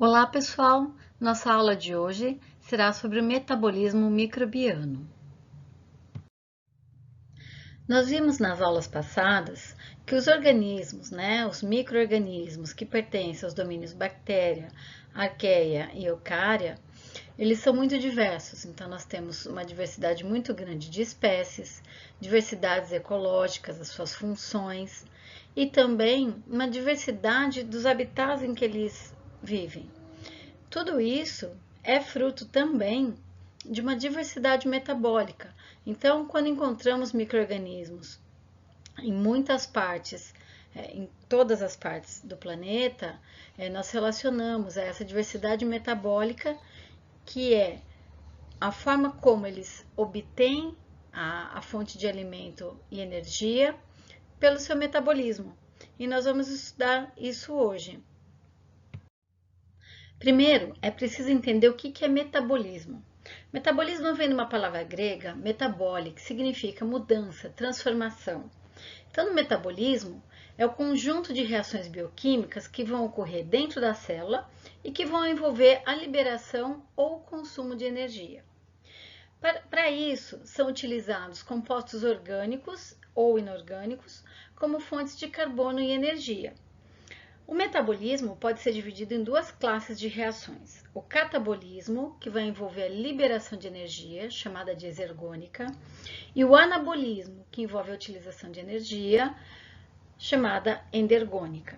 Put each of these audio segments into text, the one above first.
Olá, pessoal! Nossa aula de hoje será sobre o metabolismo microbiano. Nós vimos nas aulas passadas que os organismos, os micro-organismos que pertencem aos domínios bactéria, arqueia e eucária, eles são muito diversos. Então, nós temos uma diversidade muito grande de espécies, diversidades ecológicas, as suas funções, e também uma diversidade dos habitats em que eles vivem. Tudo isso é fruto também de uma diversidade metabólica. Então, quando encontramos micro-organismos em muitas partes, em todas as partes do planeta, nós relacionamos a essa diversidade metabólica, que é a forma como eles obtêm a fonte de alimento e energia pelo seu metabolismo. E nós vamos estudar isso hoje. Primeiro, é preciso entender o que é metabolismo. Metabolismo vem de uma palavra grega, metabole, que significa mudança, transformação. Então, no metabolismo, é o conjunto de reações bioquímicas que vão ocorrer dentro da célula e que vão envolver a liberação ou consumo de energia. Para isso, são utilizados compostos orgânicos ou inorgânicos como fontes de carbono e energia. O metabolismo pode ser dividido em duas classes de reações. O catabolismo, que vai envolver a liberação de energia, chamada de exergônica, e o anabolismo, que envolve a utilização de energia, chamada endergônica.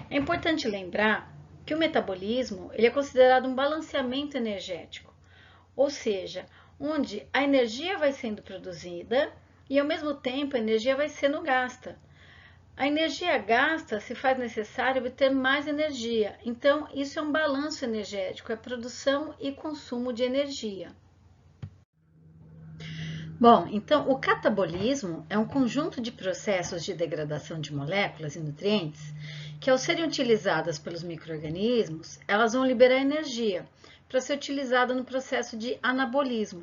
É importante lembrar que o metabolismo ele é considerado um balanceamento energético, ou seja, onde a energia vai sendo produzida e, ao mesmo tempo, a energia vai sendo gasta. A energia gasta se faz necessário obter mais energia. Então, isso é um balanço energético, é produção e consumo de energia. Bom, então o catabolismo é um conjunto de processos de degradação de moléculas e nutrientes que, ao serem utilizadas pelos micro-organismos, elas vão liberar energia para ser utilizada no processo de anabolismo,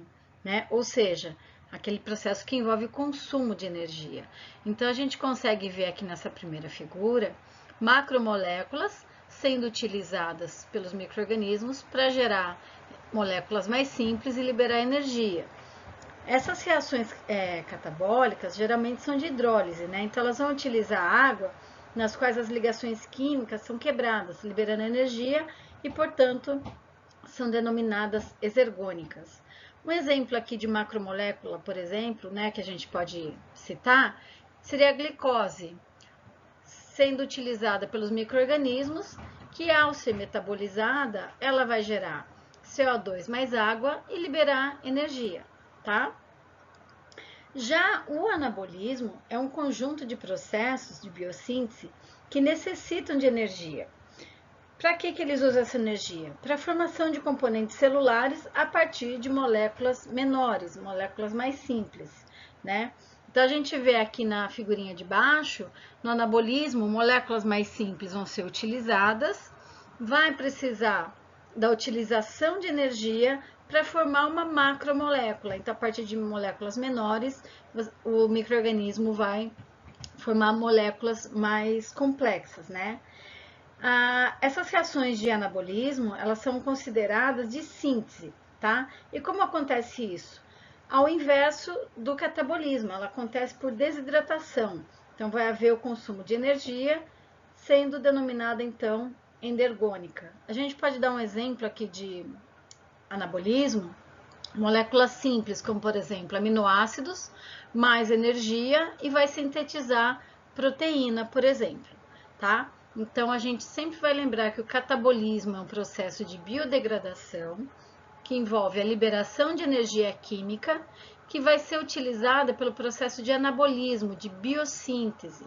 ou seja, aquele processo que envolve o consumo de energia. Então, a gente consegue ver aqui nessa primeira figura macromoléculas sendo utilizadas pelos micro-organismos para gerar moléculas mais simples e liberar energia. Essas reações catabólicas geralmente são de hidrólise, então elas vão utilizar água nas quais as ligações químicas são quebradas, liberando energia e, portanto, são denominadas exergônicas. Um exemplo aqui de macromolécula, por exemplo, que a gente pode citar, seria a glicose, sendo utilizada pelos micro-organismos, que ao ser metabolizada, ela vai gerar CO2 mais água e liberar energia, tá? Já o anabolismo é um conjunto de processos de biossíntese que necessitam de energia. Para que eles usam essa energia? Para a formação de componentes celulares a partir de moléculas menores, moléculas mais simples, Então, a gente vê aqui na figurinha de baixo, no anabolismo, moléculas mais simples vão ser utilizadas, vai precisar da utilização de energia para formar uma macromolécula. Então, a partir de moléculas menores, o micro-organismo vai formar moléculas mais complexas, Essas reações de anabolismo, elas são consideradas de síntese, tá? E como acontece isso? Ao inverso do catabolismo, ela acontece por desidratação. Então, vai haver o consumo de energia, sendo denominada, então, endergônica. A gente pode dar um exemplo aqui de anabolismo, moléculas simples, como, por exemplo, aminoácidos, mais energia e vai sintetizar proteína, por exemplo, tá? Então, a gente sempre vai lembrar que o catabolismo é um processo de biodegradação que envolve a liberação de energia química que vai ser utilizada pelo processo de anabolismo, de biossíntese.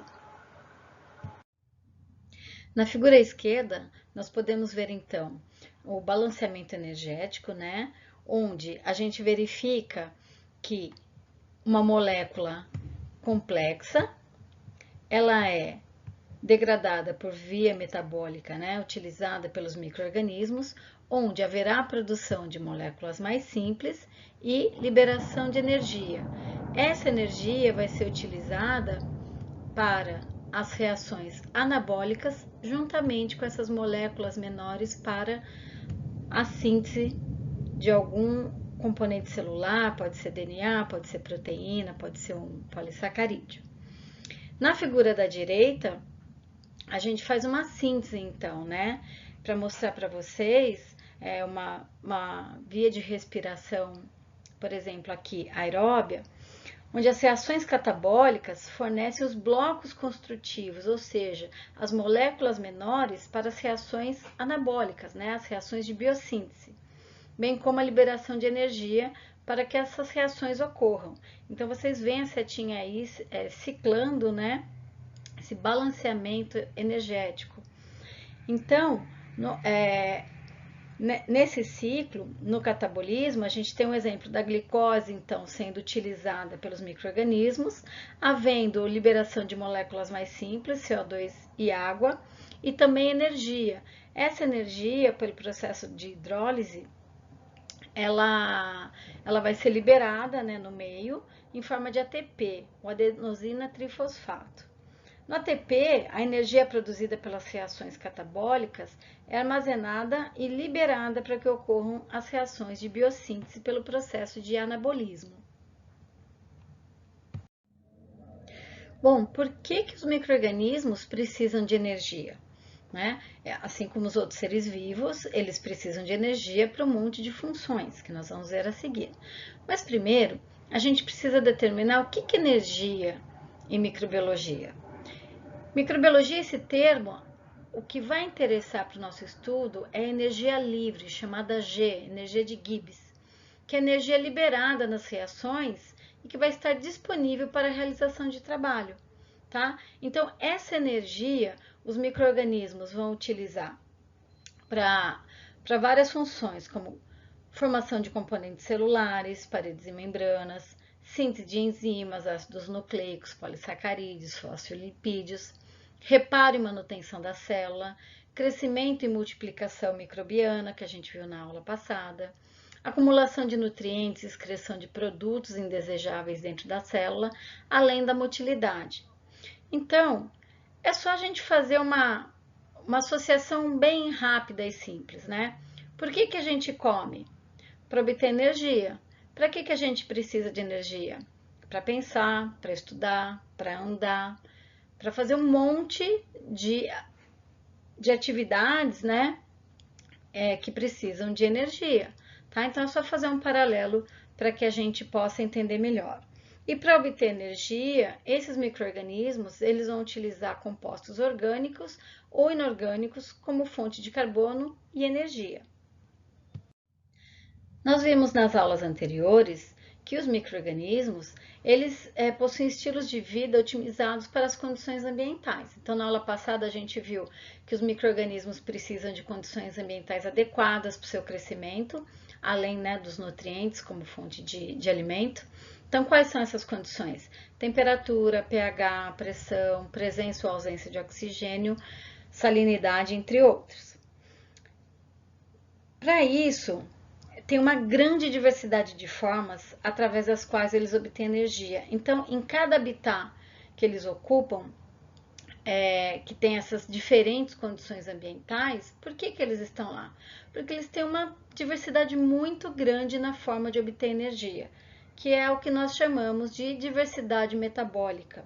Na figura esquerda, nós podemos ver, então, o balanceamento energético, onde a gente verifica que uma molécula complexa, ela é degradada por via metabólica, utilizada pelos micro-organismos, onde haverá a produção de moléculas mais simples e liberação de energia. Essa energia vai ser utilizada para as reações anabólicas juntamente com essas moléculas menores para a síntese de algum componente celular, pode ser DNA, pode ser proteína, pode ser um polissacarídeo. Na figura da direita, a gente faz uma síntese, então, né? Para mostrar para vocês uma via de respiração, por exemplo, aqui, aeróbia, onde as reações catabólicas fornecem os blocos construtivos, ou seja, as moléculas menores para as reações anabólicas, né? As reações de biossíntese, bem como a liberação de energia para que essas reações ocorram. Então, vocês veem a setinha aí ciclando, né? Esse balanceamento energético. Então, nesse ciclo, no catabolismo, a gente tem um exemplo da glicose, então, sendo utilizada pelos micro-organismos, havendo liberação de moléculas mais simples, CO2 e água, e também energia. Essa energia, pelo processo de hidrólise, ela vai ser liberada, né, no meio, em forma de ATP, o adenosina trifosfato. No ATP, a energia produzida pelas reações catabólicas é armazenada e liberada para que ocorram as reações de biossíntese pelo processo de anabolismo. Bom, por que os micro-organismos precisam de energia? Né? Assim como os outros seres vivos, eles precisam de energia para um monte de funções, que nós vamos ver a seguir. Mas primeiro, a gente precisa determinar o que é energia em microbiologia. Microbiologia, esse termo, o que vai interessar para o nosso estudo é a energia livre, chamada G, energia de Gibbs, que é a energia liberada nas reações e que vai estar disponível para a realização de trabalho, tá? Então, essa energia os micro-organismos vão utilizar para várias funções, como formação de componentes celulares, paredes e membranas, síntese de enzimas, ácidos nucleicos, polissacarídeos, fosfolipídios, reparo e manutenção da célula, crescimento e multiplicação microbiana, que a gente viu na aula passada, acumulação de nutrientes, excreção de produtos indesejáveis dentro da célula, além da motilidade. Então, é só a gente fazer uma associação bem rápida e simples, né? Por que a gente come? Para obter energia. Para que a gente precisa de energia? Para pensar, para estudar, para andar, para fazer um monte de atividades, né? Que precisam de energia, tá? Então, é só fazer um paralelo para que a gente possa entender melhor. E para obter energia, esses micro-organismos, eles vão utilizar compostos orgânicos ou inorgânicos como fonte de carbono e energia. Nós vimos nas aulas anteriores que os micro-organismos, eles possuem estilos de vida otimizados para as condições ambientais. Então, na aula passada, a gente viu que os micro-organismos precisam de condições ambientais adequadas para o seu crescimento, além, né, dos nutrientes como fonte de alimento. Então, quais são essas condições? Temperatura, pH, pressão, presença ou ausência de oxigênio, salinidade, entre outros. Para isso, tem uma grande diversidade de formas através das quais eles obtêm energia. Então, em cada habitat que eles ocupam, que tem essas diferentes condições ambientais, por que eles estão lá? Porque eles têm uma diversidade muito grande na forma de obter energia, que é o que nós chamamos de diversidade metabólica.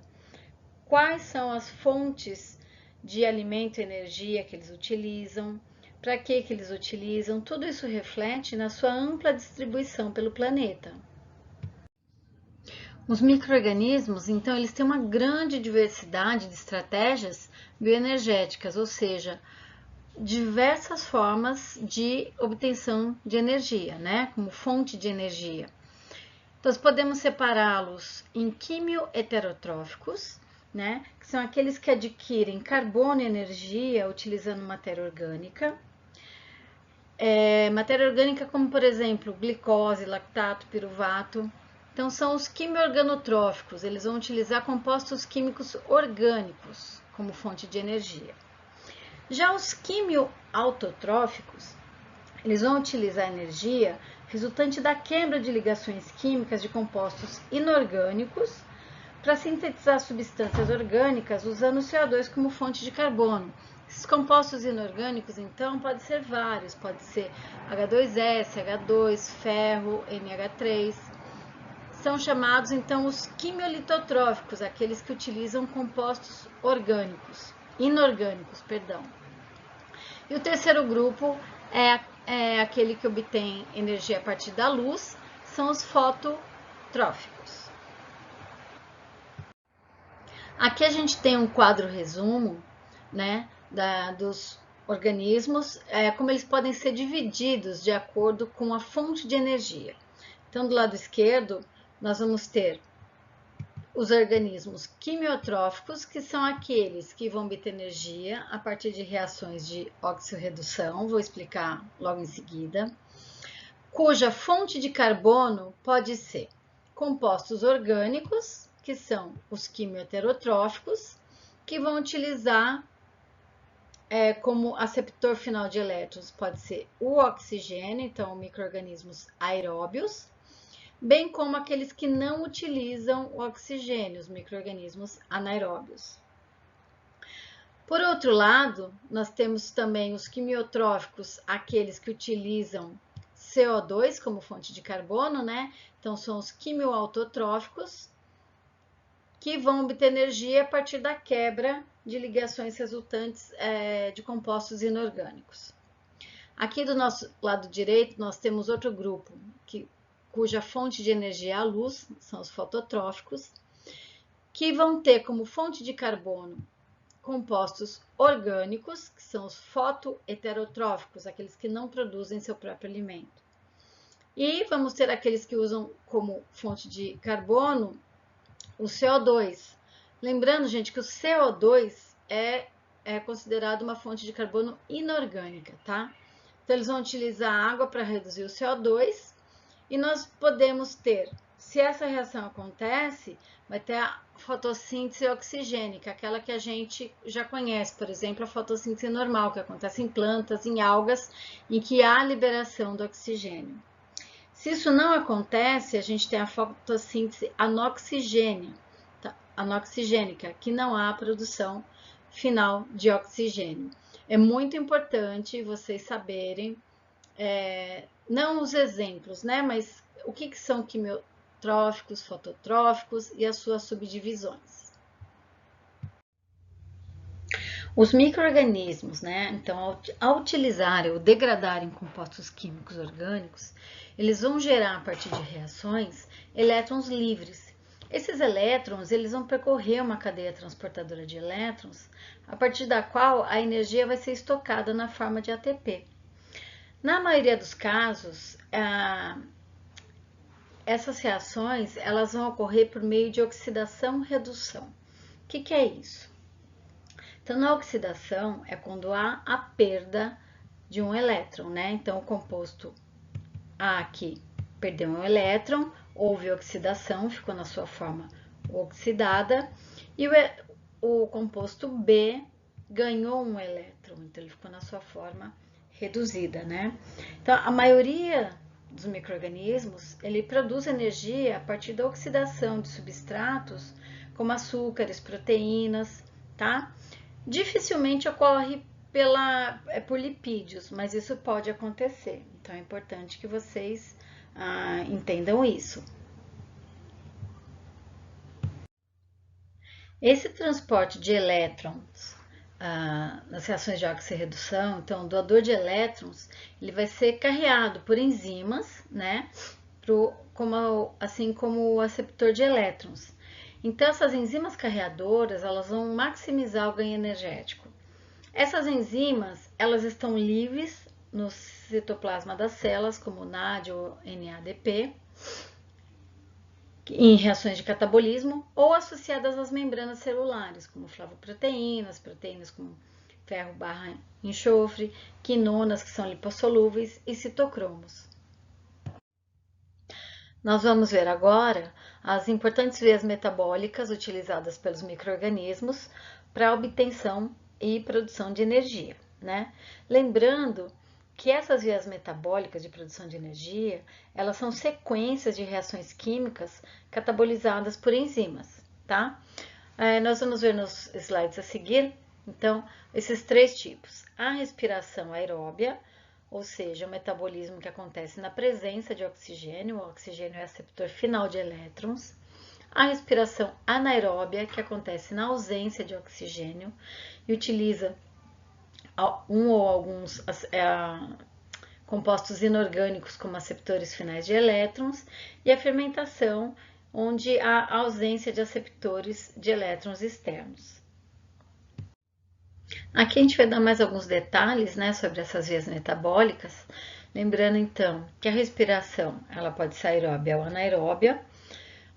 Quais são as fontes de alimento e energia que eles utilizam? Para que eles utilizam? Tudo isso reflete na sua ampla distribuição pelo planeta. Os micro-organismos, então, eles têm uma grande diversidade de estratégias bioenergéticas, ou seja, diversas formas de obtenção de energia, né, como fonte de energia. Nós podemos separá-los em quimioheterotróficos, né, que são aqueles que adquirem carbono e energia utilizando matéria orgânica. Matéria orgânica como, por exemplo, glicose, lactato, piruvato. Então, são os quimiorganotróficos, eles vão utilizar compostos químicos orgânicos como fonte de energia. Já os quimioautotróficos, eles vão utilizar energia resultante da quebra de ligações químicas de compostos inorgânicos para sintetizar substâncias orgânicas usando o CO2 como fonte de carbono. Esses compostos inorgânicos, então, podem ser vários, pode ser H2S, H2, ferro, NH3. São chamados, então, os quimiolitotróficos, aqueles que utilizam compostos inorgânicos. E o terceiro grupo é aquele que obtém energia a partir da luz, são os fototróficos. Aqui a gente tem um quadro resumo, né, dos organismos, como eles podem ser divididos de acordo com a fonte de energia. Então, do lado esquerdo, nós vamos ter os organismos quimiotróficos, que são aqueles que vão obter energia a partir de reações de oxirredução, vou explicar logo em seguida, cuja fonte de carbono pode ser compostos orgânicos, que são os quimioheterotróficos, que vão utilizar como aceptor final de elétrons, pode ser o oxigênio, então micro-organismos aeróbios, bem como aqueles que não utilizam o oxigênio, os micro-organismos anaeróbios. Por outro lado, nós temos também os quimiotróficos, aqueles que utilizam CO2 como fonte de carbono, né? Então, são os quimioautotróficos, que vão obter energia a partir da quebra de ligações resultantes de compostos inorgânicos. Aqui do nosso lado direito, nós temos outro grupo, cuja fonte de energia é a luz, são os fototróficos, que vão ter como fonte de carbono compostos orgânicos, que são os fotoheterotróficos, aqueles que não produzem seu próprio alimento. E vamos ter aqueles que usam como fonte de carbono o CO2. Lembrando, gente, que o CO2 é considerado uma fonte de carbono inorgânica, tá? Então, eles vão utilizar a água para reduzir o CO2 e nós podemos ter, se essa reação acontece, vai ter a fotossíntese oxigênica, aquela que a gente já conhece, por exemplo, a fotossíntese normal, que acontece em plantas, em algas, em que há liberação do oxigênio. Se isso não acontece, a gente tem a fotossíntese anoxigênica, que não há produção final de oxigênio. É muito importante vocês saberem, não os exemplos, né, mas o que são quimiotróficos, fototróficos e as suas subdivisões. Os micro-organismos, né, então, ao utilizarem ou degradarem compostos químicos orgânicos, eles vão gerar, a partir de reações, elétrons livres. Esses elétrons, eles vão percorrer uma cadeia transportadora de elétrons, a partir da qual a energia vai ser estocada na forma de ATP. Na maioria dos casos, essas reações, elas vão ocorrer por meio de oxidação-redução. O que é isso? Então, na oxidação é quando há a perda de um elétron, né? Então, o composto A aqui perdeu um elétron, houve oxidação, ficou na sua forma oxidada, e o composto B ganhou um elétron, então ele ficou na sua forma reduzida, né? Então, a maioria dos micro-organismos, ele produz energia a partir da oxidação de substratos, como açúcares, proteínas, tá? Dificilmente ocorre por lipídios, mas isso pode acontecer. Então, é importante que vocês entendam isso. Esse transporte de elétrons nas reações de oxirredução, então, o doador de elétrons, ele vai ser carreado por enzimas, né, assim como o aceptor de elétrons. Então, essas enzimas carreadoras, elas vão maximizar o ganho energético. Essas enzimas, elas estão livres no citoplasma das células, como NAD ou NADP, em reações de catabolismo, ou associadas às membranas celulares, como flavoproteínas, proteínas como ferro/enxofre, quinonas, que são lipossolúveis, e citocromos. Nós vamos ver agora as importantes vias metabólicas utilizadas pelos micro-organismos para a obtenção e produção de energia, né? Lembrando que essas vias metabólicas de produção de energia, elas são sequências de reações químicas catabolizadas por enzimas, tá? Nós vamos ver nos slides a seguir, então, esses três tipos. A respiração aeróbia, ou seja, o metabolismo que acontece na presença de oxigênio, o oxigênio é receptor final de elétrons. A respiração anaeróbia, que acontece na ausência de oxigênio e utiliza um ou alguns compostos inorgânicos como aceptores finais de elétrons, e a fermentação, onde há ausência de aceptores de elétrons externos. Aqui a gente vai dar mais alguns detalhes, né, sobre essas vias metabólicas, lembrando então que a respiração ela pode ser aeróbia ou anaeróbia,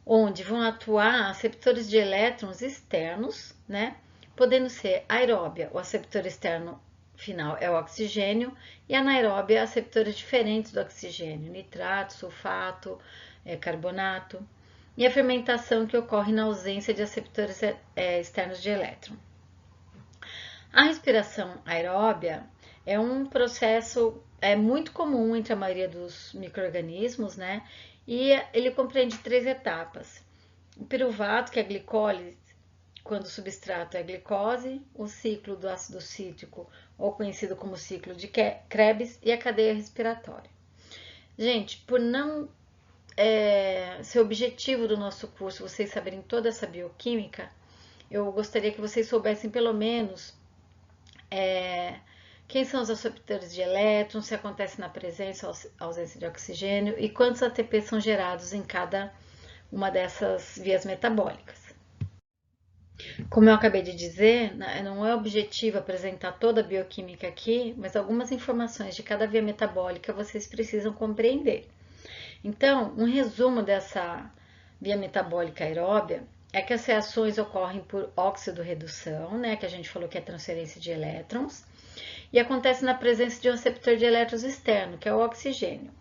onde vão atuar aceptores de elétrons externos, né, podendo ser aeróbia, o aceptor externo final é o oxigênio, e anaeróbia, aceptores diferentes do oxigênio, nitrato, sulfato, carbonato, e a fermentação que ocorre na ausência de aceptores externos de elétron. A respiração aeróbia é um processo muito comum entre a maioria dos micro-organismos, né? E ele compreende três etapas. O piruvato, que é a glicólise, quando o substrato é a glicose, o ciclo do ácido cítrico, ou conhecido como ciclo de Krebs, e a cadeia respiratória. Gente, por não ser objetivo do nosso curso vocês saberem toda essa bioquímica, eu gostaria que vocês soubessem pelo menos quem são os aceptores de elétrons, se acontece na presença ou ausência de oxigênio e quantos ATP são gerados em cada uma dessas vias metabólicas. Como eu acabei de dizer, não é objetivo apresentar toda a bioquímica aqui, mas algumas informações de cada via metabólica vocês precisam compreender. Então, um resumo dessa via metabólica aeróbia é que as reações ocorrem por óxido-redução, né, que a gente falou que é transferência de elétrons, e acontece na presença de um receptor de elétrons externo, que é o oxigênio.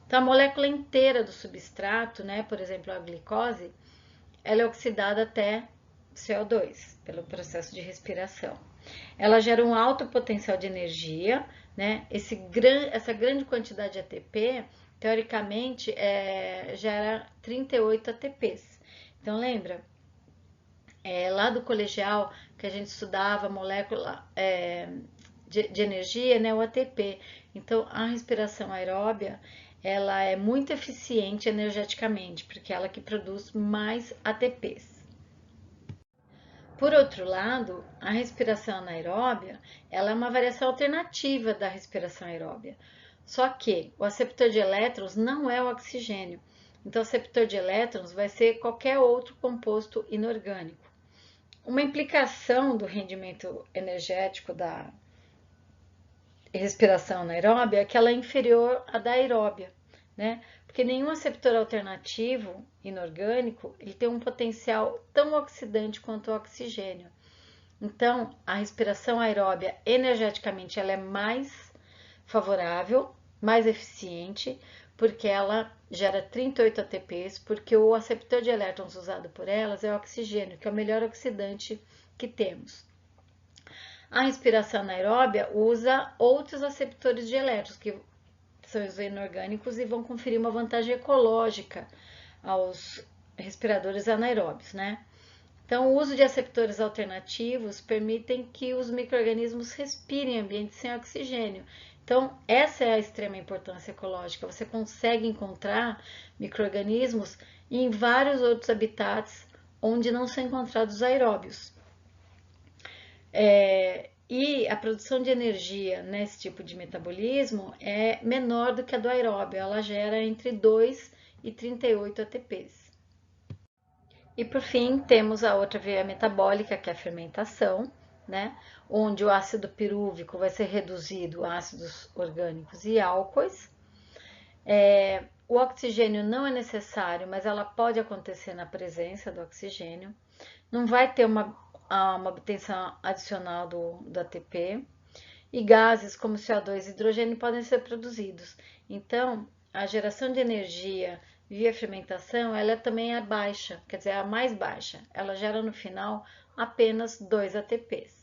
Então, a molécula inteira do substrato, né, por exemplo, a glicose, ela é oxidada até CO2, pelo processo de respiração. Ela gera um alto potencial de energia, né, essa grande quantidade de ATP, teoricamente, gera 38 ATPs. Então, lembra? Lá do colegial que a gente estudava molécula de energia, né, o ATP. Então, a respiração aeróbia, ela é muito eficiente energeticamente, porque ela que produz mais ATPs. Por outro lado, a respiração anaeróbia, ela é uma variação alternativa da respiração aeróbia. Só que o aceptor de elétrons não é o oxigênio. Então, o aceptor de elétrons vai ser qualquer outro composto inorgânico. Uma implicação do rendimento energético da respiração anaeróbia é que ela é inferior à da aeróbia, né? Porque nenhum aceptor alternativo inorgânico ele tem um potencial tão oxidante quanto o oxigênio. Então, a respiração aeróbia energeticamente ela é mais favorável, mais eficiente, porque ela gera 38 ATPs, porque o aceptor de elétrons usado por elas é o oxigênio, que é o melhor oxidante que temos. A respiração anaeróbia usa outros aceptores de elétrons, que são os inorgânicos, e vão conferir uma vantagem ecológica aos respiradores anaeróbios, né? Então, o uso de aceptores alternativos permitem que os micro-organismos respirem em ambientes sem oxigênio. Então, essa é a extrema importância ecológica. Você consegue encontrar micro-organismos em vários outros habitats onde não são encontrados aeróbios. E a produção de energia nesse tipo de metabolismo é menor do que a do aeróbio. Ela gera entre 2 e 38 ATPs. E por fim, temos a outra via metabólica, que é a fermentação, né? Onde o ácido pirúvico vai ser reduzido a ácidos orgânicos e álcoois. O oxigênio não é necessário, mas ela pode acontecer na presença do oxigênio. Não vai ter uma obtenção adicional do ATP. E gases como CO2 e hidrogênio podem ser produzidos. Então, a geração de energia via fermentação, ela também é baixa, quer dizer, é a mais baixa. Ela gera no final apenas 2 ATPs.